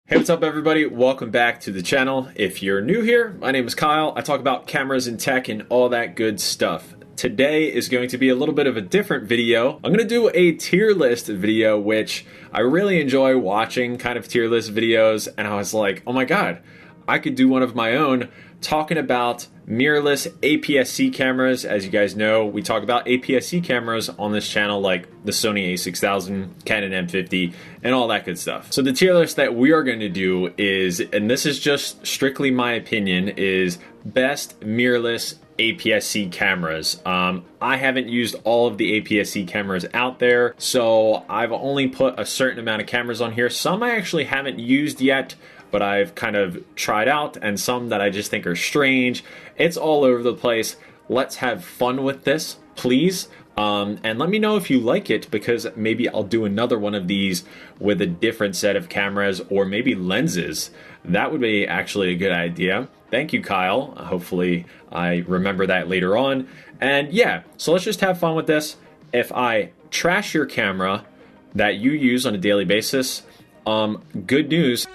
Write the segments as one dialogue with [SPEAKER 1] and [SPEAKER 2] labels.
[SPEAKER 1] Hey, what's up everybody? Welcome back to the channel. If you're new here, my name is Kyle. I talk about cameras and tech and all that good stuff. Today is going to be a little bit of a different video. I'm going to do a tier list video, which I really enjoy watching kind of tier list videos, and I was like, oh my god, I could do one of my own talking about mirrorless APS-C cameras. As you guys know, we talk about APS-C cameras on this channel, like the Sony A6100, Canon M50, and all that good stuff. So the tier list that we are going to do is, and this is just strictly my opinion, is best mirrorless APS-C cameras. I haven't used all of the APS-C cameras out there, so I've only put a certain amount of cameras on here. Some I actually haven't used yet, but I've kind of tried out, and some that I just think are strange. It's all over the place. Let's have fun with this, please. And let me know if you like it, because maybe I'll do another one of these with a different set of cameras or maybe lenses. That would be actually a good idea. Thank you, Kyle. Hopefully I remember that later on. And yeah, so let's just have fun with this. If I trash your camera that you use on a daily basis, good news.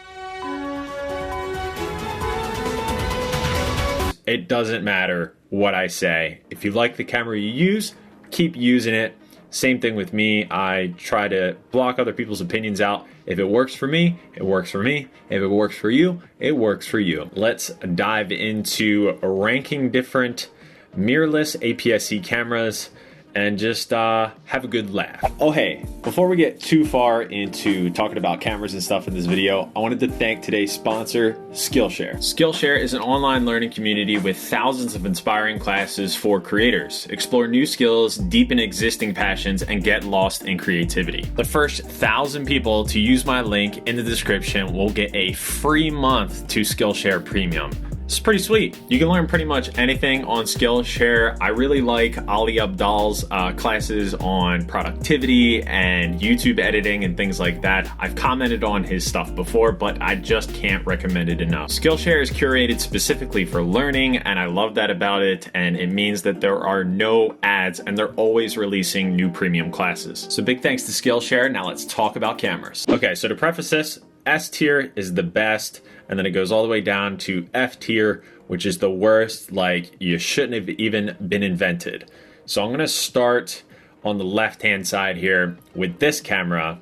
[SPEAKER 1] It doesn't matter what I say. If you like the camera you use, keep using it. Same thing with me. I try to block other people's opinions out. If it works for me, it works for me. If it works for you, it works for you. Let's dive into ranking different mirrorless APS-C cameras and just have a good laugh. Oh hey, before we get too far into talking about cameras and stuff in this video, I wanted to thank today's sponsor, Skillshare. Skillshare is an online learning community with thousands of inspiring classes for creators. Explore new skills, deepen existing passions, and get lost in creativity. The first 1,000 people to use my link in the description will get a free month to Skillshare Premium. It's pretty sweet. You can learn pretty much anything on Skillshare. I really like Ali Abdal's classes on productivity and YouTube editing and things like that. I've commented on his stuff before, but I just can't recommend it enough. Skillshare is curated specifically for learning, and I love that about it, and it means that there are no ads and they're always releasing new premium classes. So big thanks to Skillshare. Now let's talk about cameras. Okay, so to preface this, S tier is the best, and then it goes all the way down to F tier, which is the worst, like you shouldn't have even been invented. So I'm gonna start on the left-hand side here with this camera,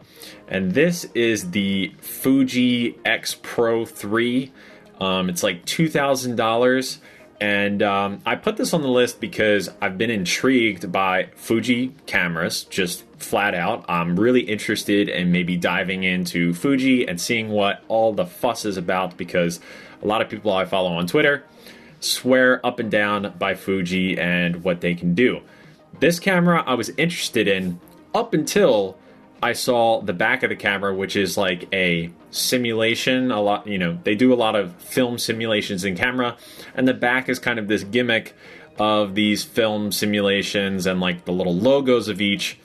[SPEAKER 1] and this is the Fuji X Pro 3. It's like $2,000. And I put this on the list because I've been intrigued by Fuji cameras, just flat out. I'm really interested in maybe diving into Fuji and seeing what all the fuss is about, because a lot of people I follow on Twitter swear up and down by Fuji and what they can do. This camera I was interested in up until I saw the back of the camera, which is like a simulation. A lot, you know, they do a lot of film simulations in camera, and the back is kind of this gimmick of these film simulations and like the little logos of each,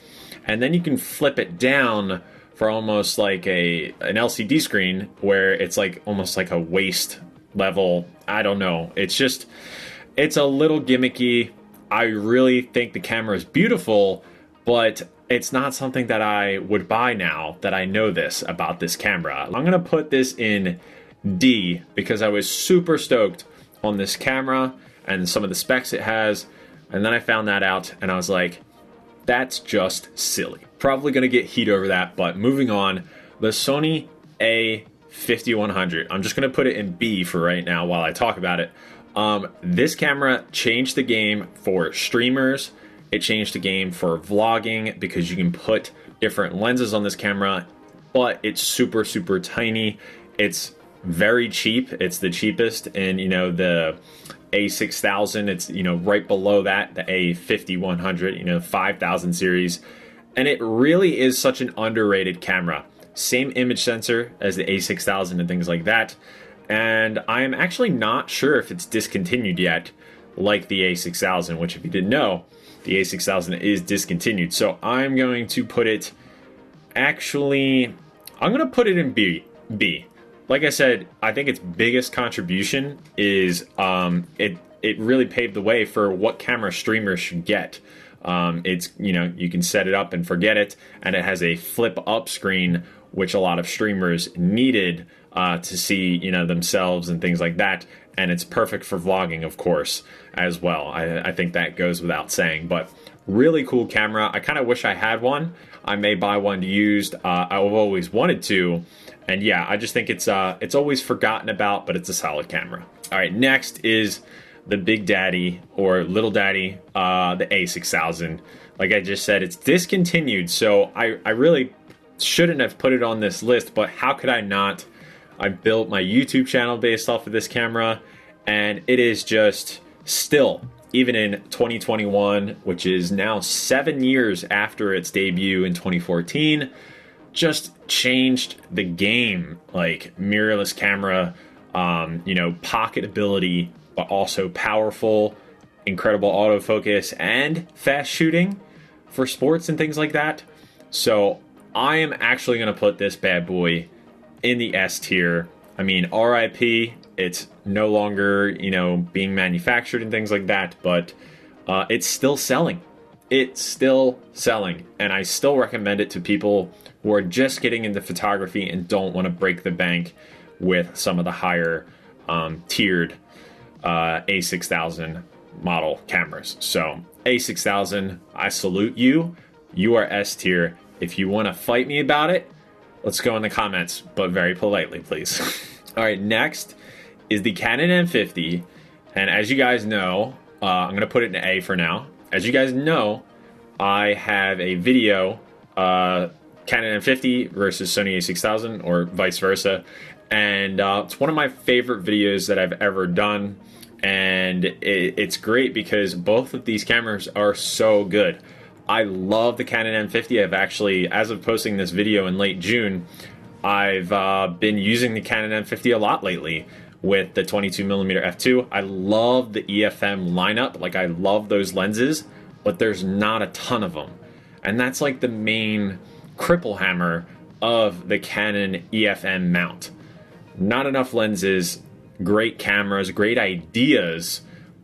[SPEAKER 1] and then you can flip it down for almost like an LCD screen where it's like almost like a waist level. I don't know. It's a little gimmicky. I really think the camera is beautiful, but it's not something that I would buy now that I know this about this camera. I'm gonna put this in D because I was super stoked on this camera and some of the specs it has, and then I found that out and I was like, that's just silly. Probably gonna get heat over that, but moving on, the Sony A5100. I'm just gonna put it in B for right now while I talk about it. This camera changed the game for streamers. It changed the game for vlogging because you can put different lenses on this camera, but it's super, super tiny. It's very cheap. It's the cheapest in, you know, the A6000. It's, you know, right below that, the A5100, you know, 5000 series. And it really is such an underrated camera. Same image sensor as the A6000 and things like that. And I am actually not sure if it's discontinued yet, like the A6000, which if you didn't know, the A6000 is discontinued. So I'm going to put it, actually, I'm going to put it in B. Like I said, I think its biggest contribution is it really paved the way for what camera streamers should get. It's, you know, you can set it up and forget it, and it has a flip up screen which a lot of streamers needed to see, you know, themselves and things like that. And it's perfect for vlogging, of course, as well. I think that goes without saying, but really cool camera. I kind of wish I had one. I may buy one used. I've always wanted to. And yeah, I just think it's always forgotten about, but it's a solid camera. All right, next is the big daddy or little daddy, the A6000. Like I just said, it's discontinued, so I really shouldn't have put it on this list, but how could I not? I built my YouTube channel based off of this camera, and it is just still, even in 2021, which is now 7 years after its debut in 2014, just changed the game. Like mirrorless camera, you know, pocketability, but also powerful, incredible autofocus, and fast shooting for sports and things like that. So I am actually going to put this bad boy in the S tier. I mean, RIP, it's no longer, you know, being manufactured and things like that, but it's still selling. It's still selling, and I still recommend it to people who are just getting into photography and don't want to break the bank with some of the higher tiered A6000 model cameras. So A6000, I salute you. You are S tier. If you want to fight me about it, let's go in the comments, but very politely, please. All right, next is the Canon M50. And as you guys know, I'm going to put it in A for now. As you guys know, I have a video, Canon M50 versus Sony A6000, or vice versa. And it's one of my favorite videos that I've ever done. And it's great because both of these cameras are so good. I love the Canon M50. I've actually, as of posting this video in late June, I've been using the Canon M50 a lot lately with the 22mm f2. I love the EFM lineup. Like, I love those lenses, but there's not a ton of them. And that's like the main cripple hammer of the Canon EFM mount. Not enough lenses, great cameras, great ideas,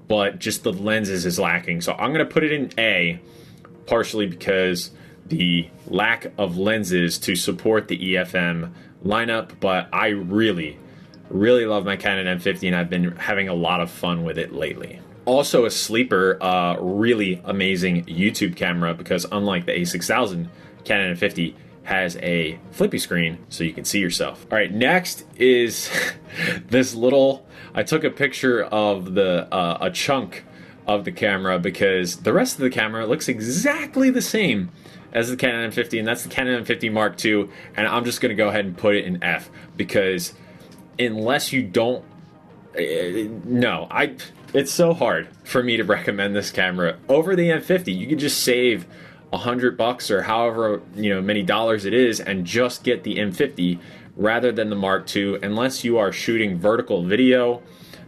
[SPEAKER 1] but just the lenses is lacking. So I'm going to put it in A, partially because the lack of lenses to support the EFM lineup, but I really love my Canon M50, and I've been having a lot of fun with it lately. Also a sleeper, really amazing YouTube camera, because unlike the A6000, Canon M50 has a flippy screen so you can see yourself. All right, next is this little, I took a picture of the a chunk of the camera because the rest of the camera looks exactly the same as the Canon M50, and that's the Canon M50 Mark II, and I'm just gonna go ahead and put it in F, because unless you don't, it's so hard for me to recommend this camera over the M50. You could just save $100 or however many dollars it is and just get the M50 rather than the Mark II, unless you are shooting vertical video.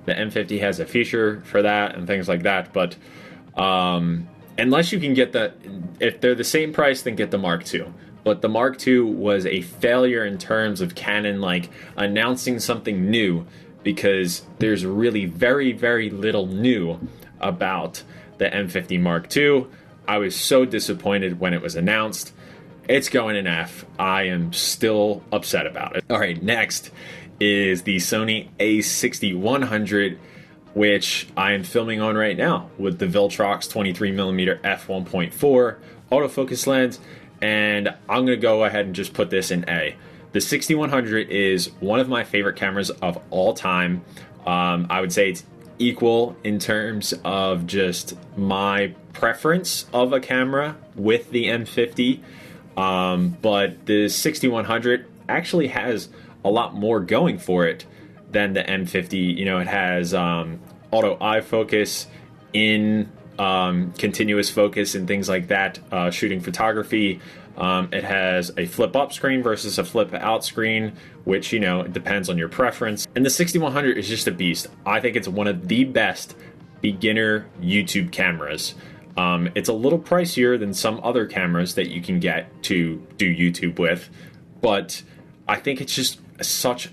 [SPEAKER 1] The M50 has a feature for that and things like that, but unless you can get if they're the same price, then get the Mark II. But the Mark II was a failure in terms of Canon like announcing something new, because there's really very little new about the M50 Mark II. I was so disappointed when it was announced. It's going in F. I am still upset about it. All right, next is the Sony A6100, which I am filming on right now with the Viltrox 23mm f1.4 autofocus lens, and I'm gonna go ahead and just put this in A. The 6100 is one of my favorite cameras of all time. I would say it's equal in terms of just my preference of a camera with the M50, but the 6100 actually has a lot more going for it than the M50. It has auto eye focus, in continuous focus and things like that, shooting photography. It has a flip up screen versus a flip out screen, which, it depends on your preference. And the 6100 is just a beast. I think it's one of the best beginner YouTube cameras. It's a little pricier than some other cameras that you can get to do YouTube with, but I think it's just such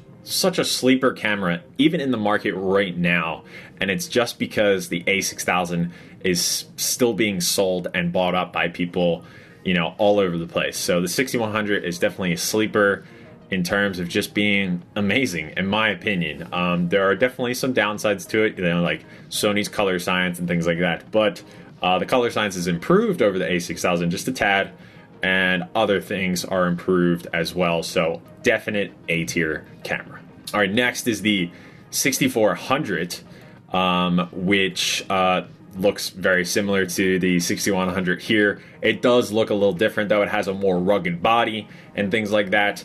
[SPEAKER 1] a sleeper camera, even in the market right now. And it's just because the A6000 is still being sold and bought up by people you know, all over the place. So the 6100 is definitely a sleeper in terms of just being amazing, in my opinion. There are definitely some downsides to it, you know, like Sony's color science and things like that. But the color science is improved over the A6000 just a tad, and other things are improved as well. So definite A-tier camera. All right, next is the 6400, which looks very similar to the 6100 here. It does look a little different though. It has a more rugged body and things like that.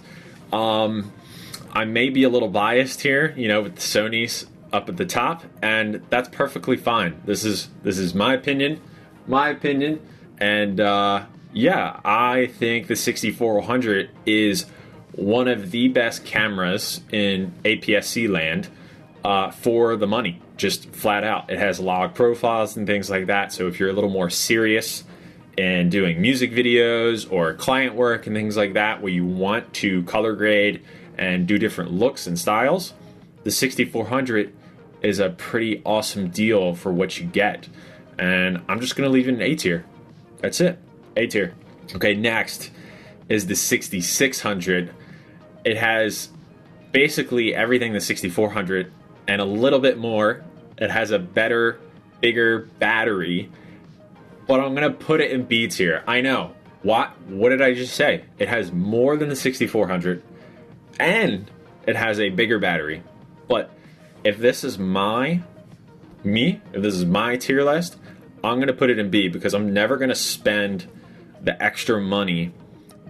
[SPEAKER 1] I may be a little biased here, you know, with the Sony's up at the top, and that's perfectly fine. This is my opinion, and yeah, I think the 6400 is one of the best cameras in APS-C land for the money. Just flat out. It has log profiles and things like that. So if you're a little more serious in doing music videos or client work and things like that, where you want to color grade and do different looks and styles, the 6400 is a pretty awesome deal for what you get. And I'm just going to leave it in A tier. That's it. A tier. Okay, next is the 6600. It has basically everything the 6400 and a little bit more. It has a better, bigger battery, but I'm gonna put it in B tier. I know. What did I just say? It has more than the 6400, and it has a bigger battery. But if this is if this is my tier list, I'm gonna put it in B, because I'm never gonna spend the extra money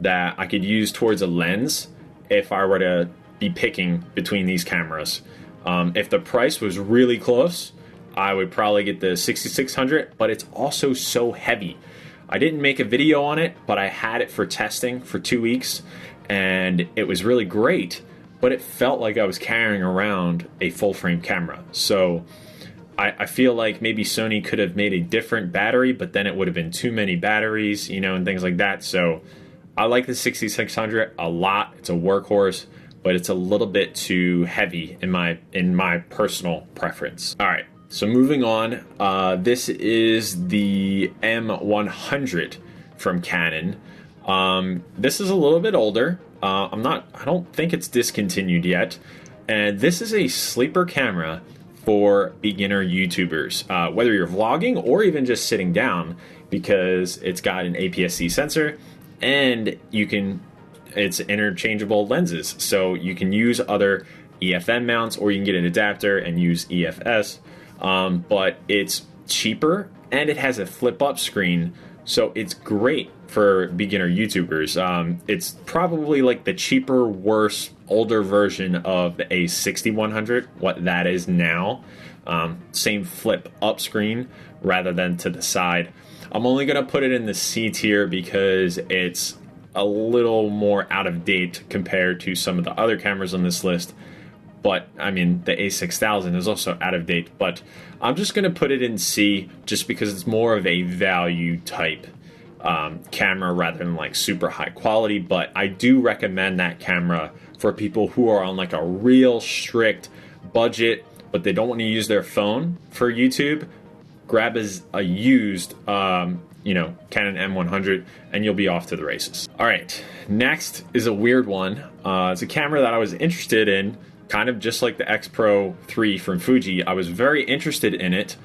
[SPEAKER 1] that I could use towards a lens if I were to be picking between these cameras. If the price was really close, I would probably get the 6600, but it's also so heavy. I didn't make a video on it, but I had it for testing for 2 weeks, and it was really great, but it felt like I was carrying around a full frame camera. So I feel like maybe Sony could have made a different battery, but then it would have been too many batteries, you know, and things like that. So I like the 6600 a lot. It's a workhorse, but it's a little bit too heavy in my personal preference. All right, so moving on, this is the M100 from Canon. This is a little bit older. I don't think it's discontinued yet, and this is a sleeper camera for beginner YouTubers, whether you're vlogging or even just sitting down, because it's got an APS-C sensor, and it's interchangeable lenses, so you can use other EFN mounts, or you can get an adapter and use EFS, but it's cheaper and it has a flip up screen, so it's great for beginner YouTubers. It's probably like the cheaper, worse, older version of the A6100, what that is now. Same flip up screen rather than to the side. I'm only going to put it in the C tier because it's a little more out of date compared to some of the other cameras on this list. But I mean, the A6000 is also out of date, but I'm just going to put it in C just because it's more of a value type camera rather than like super high quality. But I do recommend that camera for people who are on like a real strict budget, but they don't want to use their phone for YouTube. Grab a used Canon M100 and you'll be off to the races. All right, next is a weird one. It's a camera that I was interested in, kind of just like the X Pro 3 from Fuji. I was very interested in it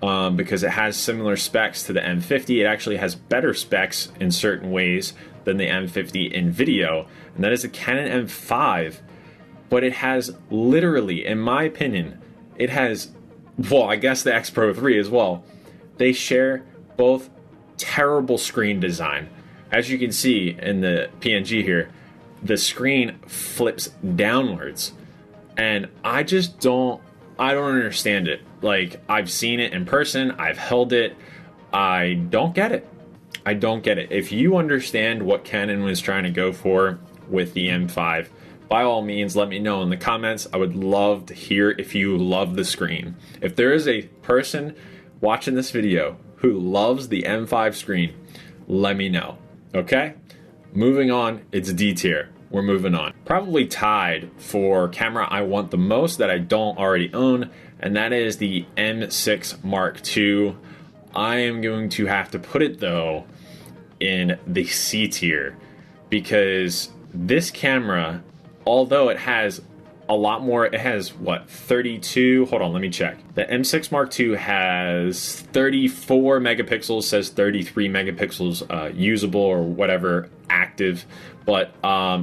[SPEAKER 1] because it has similar specs to the M50. It actually has better specs in certain ways than the M50 in video, and that is a Canon M5. But it has literally, in my opinion, it has, well, I guess the X Pro 3 as well. They share both terrible screen design. As you can see in the PNG here, the screen flips downwards, and I don't understand it. Like, I've seen it in person, I've held it, I don't get it. If you understand what Canon was trying to go for with the M5, by all means, let me know in the comments. I would love to hear if you love the screen. If there is a person watching this video who loves the M5 screen, let me know, okay? Moving on, it's D tier. We're moving on. Probably tied for camera I want the most that I don't already own, and that is the M6 Mark II. I am going to have to put it, though, in the C tier, because this camera, although it has a lot more, it has what, 32, hold on, let me check. The M6 Mark II has 34 megapixels, says 33 megapixels usable or whatever, active, but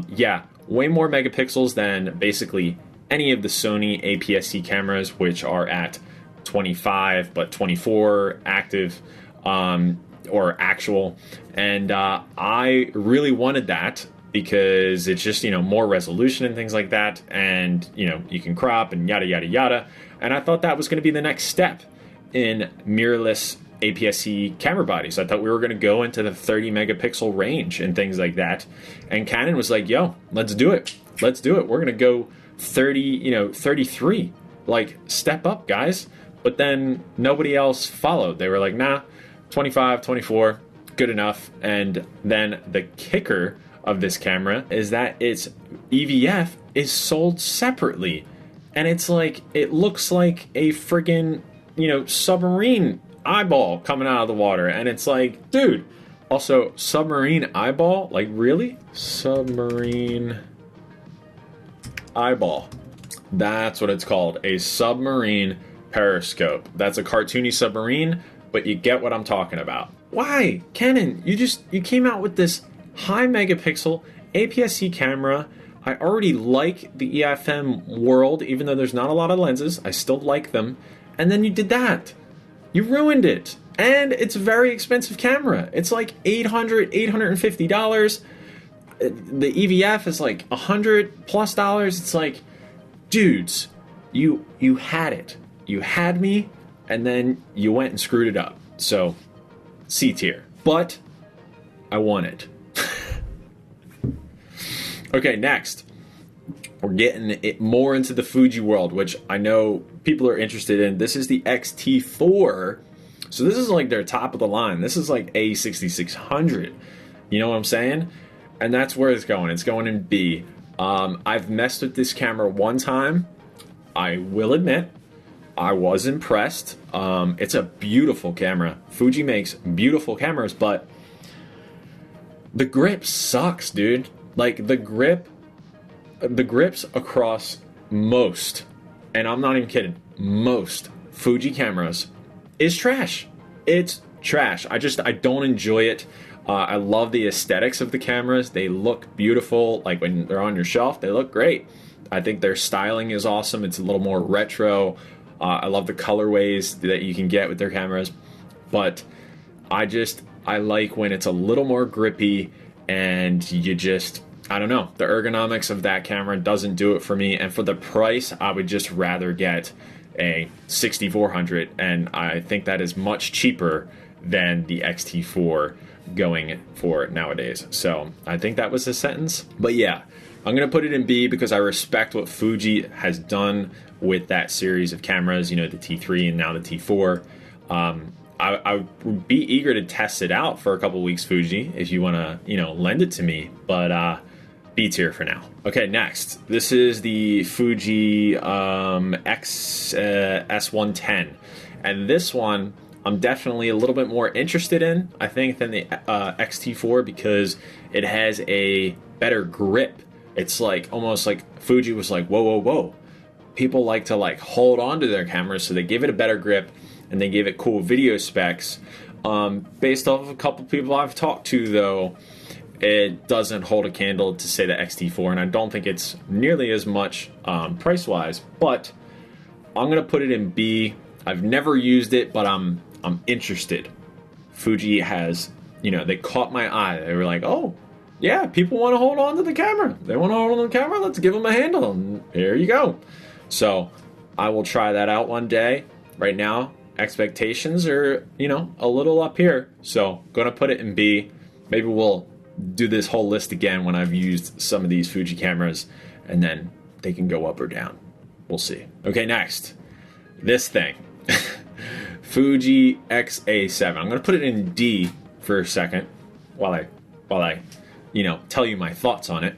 [SPEAKER 1] yeah, way more megapixels than basically any of the Sony APS-C cameras, which are at 25 but 24 active or actual. And I really wanted that because it's just, you know, more resolution and things like that, and you know, you can crop and yada yada yada. And I thought that was going to be the next step in mirrorless APS-C camera bodies. I thought we were going to go into the 30 megapixel range and things like that. And Canon was like, yo, let's do it. Let's do it. We're going to go 30, you know, 33. Like, step up, guys. But then nobody else followed. They were like, nah, 25, 24, good enough. And then the kicker of this camera is that its EVF is sold separately. And it's like, it looks like a friggin', you know, submarine eyeball coming out of the water. And it's like, dude, also submarine eyeball? Like, really? Submarine eyeball. That's what it's called, a submarine periscope. That's a cartoony submarine, but you get what I'm talking about. Why? Canon, you came out with this high megapixel APS-C camera. I already like the EFM world, even though there's not a lot of lenses. I still like them. And then you did that. You ruined it. And it's a very expensive camera. It's like $800, $850. The EVF is like $100+. It's like, dudes, you had it. You had me, and then you went and screwed it up. So, C tier. But I want it. Okay, next. We're getting it more into the Fuji world, which I know people are interested in. This is the XT4. So this is like their top of the line. This is like A6600. You know what I'm saying? And that's where it's going. It's going in B. I've messed with this camera one time. I will admit, I was impressed. It's a beautiful camera. Fuji makes beautiful cameras, but the grip sucks, dude. Like, the grips across most, and I'm not even kidding, most Fuji cameras is trash. It's trash. I don't enjoy it. I love the aesthetics of the cameras. They look beautiful. Like, when they're on your shelf, they look great. I think their styling is awesome. It's a little more retro. I love the colorways that you can get with their cameras. But I like when it's a little more grippy, and I don't know. The ergonomics of that camera doesn't do it for me. And for the price, I would just rather get a 6400. And I think that is much cheaper than the XT4 going for nowadays. So I think that was a sentence. But yeah, I'm going to put it in B because I respect what Fuji has done with that series of cameras, you know, the T3 and now the T4. I would be eager to test it out for a couple weeks, Fuji, if you want to, you know, lend it to me. But B tier for now. Okay, next. This is the Fuji S110. And this one, I'm definitely a little bit more interested in, I think, than the XT4 because it has a better grip. It's like, almost like Fuji was like, whoa, whoa, whoa. People like to like hold on to their cameras, so they give it a better grip and they gave it cool video specs. Based off of a couple people I've talked to, though, it doesn't hold a candle to say the XT4, and I don't think it's nearly as much price-wise, but I'm going to put it in B. I've never used it, but I'm interested. Fuji has, you know, they caught my eye. They were like, oh, yeah, people want to hold on to the camera. They want to hold on to the camera. Let's give them a handle. And here you go. So I will try that out one day. Right now, expectations are, you know, a little up here. So going to put it in B. Maybe we'll do this whole list again when I've used some of these Fuji cameras, and then they can go up or down. We'll see. Okay, next. This thing. Fuji X-A7. I'm going to put it in D for a second while I you know, tell you my thoughts on it.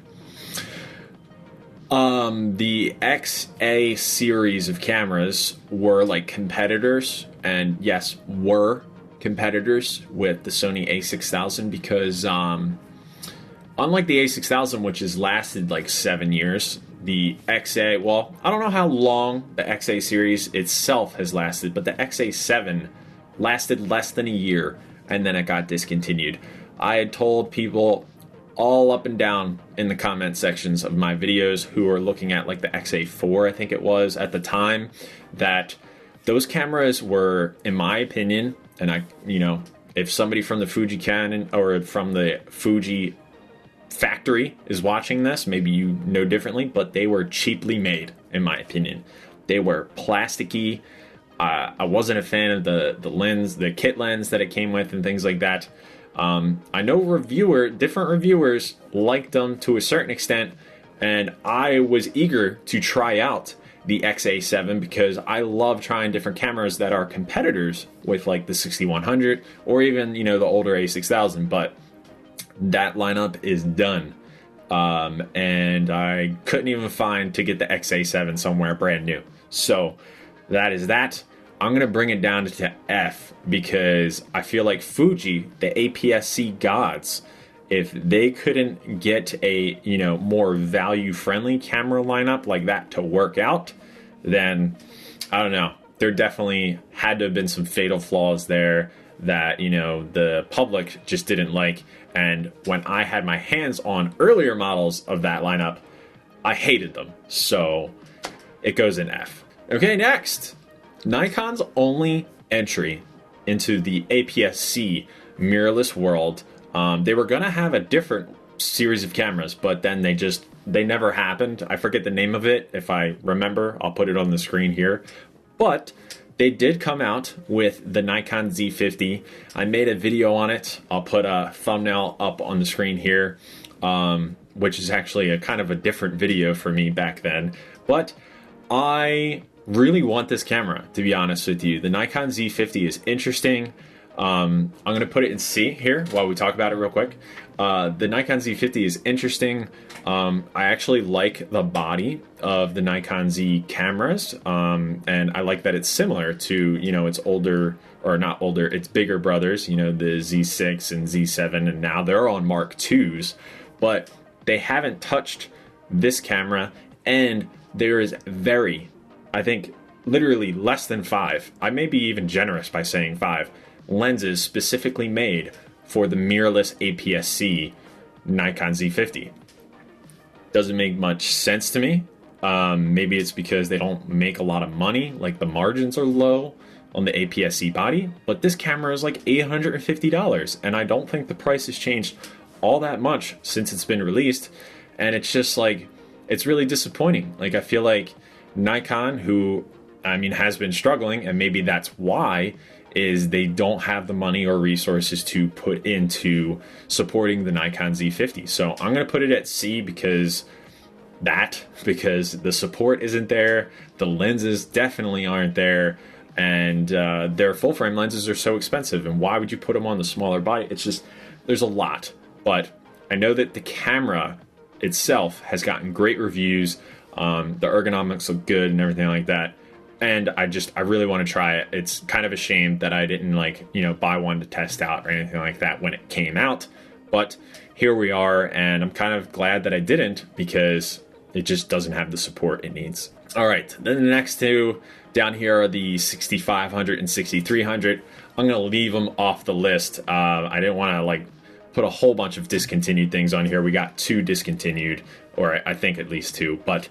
[SPEAKER 1] The XA series of cameras were like competitors, and yes, were competitors with the Sony A6000 because unlike the A6000, which has lasted like 7 years, the XA, well, I don't know how long the XA series itself has lasted, but the XA7 lasted less than a year, and then it got discontinued. I had told people all up and down in the comment sections of my videos who were looking at like the XA4, I think it was at the time, that those cameras were, in my opinion, and I, you know, if somebody from the Fuji Canon or from the Fuji factory is watching this, maybe you know differently, but they were cheaply made, in my opinion. They were plasticky. I wasn't a fan of the lens, the kit lens that it came with and things like that. I know different reviewers liked them to a certain extent, and I was eager to try out the XA7 because I love trying different cameras that are competitors with like the 6100 or even, you know, the older A6000, but that lineup is done. And I couldn't even find to get the XA7 somewhere brand new. So that is that. I'm going to bring it down to F because I feel like Fuji, the APS-C gods, if they couldn't get a, you know, more value-friendly camera lineup like that to work out, then I don't know. There definitely had to have been some fatal flaws there that, you know, the public just didn't like. And when I had my hands on earlier models of that lineup, I hated them. So it goes in F. Okay, next. Nikon's only entry into the APS-C mirrorless world. They were going to have a different series of cameras, but then they never happened. I forget the name of it. If I remember, I'll put it on the screen here. But they did come out with the Nikon Z50. I made a video on it. I'll put a thumbnail up on the screen here, which is actually a kind of a different video for me back then. But I really want this camera, to be honest with you. The Nikon Z50 is interesting. I'm going to put it in C here while we talk about it real quick. The Nikon Z50 is interesting. I actually like the body of the Nikon Z cameras, and I like that it's similar to, you know, its older, or not older, its bigger brothers, you know, the Z6 and Z7, and now they're on Mark IIs, but they haven't touched this camera, and there is I think literally less than 5, I may be even generous by saying 5, lenses specifically made for the mirrorless APS-C Nikon Z50. Doesn't make much sense to me. Maybe it's because they don't make a lot of money, like the margins are low on the APS-C body, but this camera is like $850, and I don't think the price has changed all that much since it's been released, and it's just like, it's really disappointing. Like, I feel like Nikon, who, I mean, has been struggling, and maybe that's why, is they don't have the money or resources to put into supporting the Nikon Z50. So I'm going to put it at C because the support isn't there, the lenses definitely aren't there, and their full frame lenses are so expensive, and why would you put them on the smaller body? It's just, there's a lot. But I know that the camera itself has gotten great reviews. The ergonomics look good and everything like that. And I really want to try it. It's kind of a shame that I didn't, like, you know, buy one to test out or anything like that when it came out. But here we are, and I'm kind of glad that I didn't because it just doesn't have the support it needs. All right, then the next two down here are the 6500 and 6300. I'm going to leave them off the list. I didn't want to, like, put a whole bunch of discontinued things on here. We got 2 discontinued, or I think at least 2, but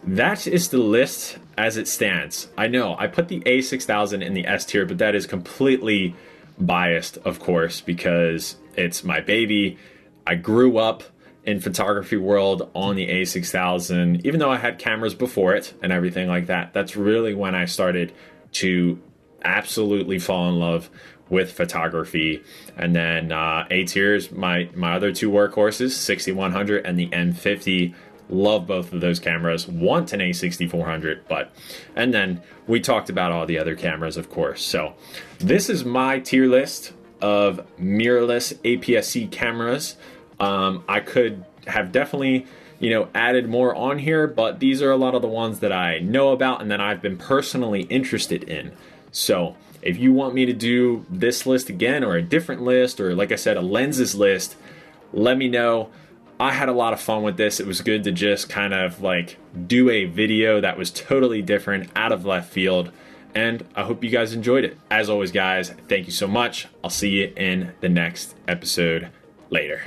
[SPEAKER 1] that is the list as it stands. I know I put the A6000 in the S tier, but that is completely biased, of course, because it's my baby. I grew up in photography world on the A6000, even though I had cameras before it and everything like that. That's really when I started to absolutely fall in love with photography. And then A tiers, my other 2 workhorses, 6100 and the M50. Love both of those cameras. Want an A6400, and then we talked about all the other cameras, of course. So this is my tier list of mirrorless APS-C cameras. I could have definitely, you know, added more on here, but these are a lot of the ones that I know about and that I've been personally interested in. So if you want me to do this list again or a different list, or like I said, a lenses list, let me know. I had a lot of fun with this. It was good to just kind of like do a video that was totally different, out of left field, and I hope you guys enjoyed it. As always, guys, thank you so much. I'll see you in the next episode. Later.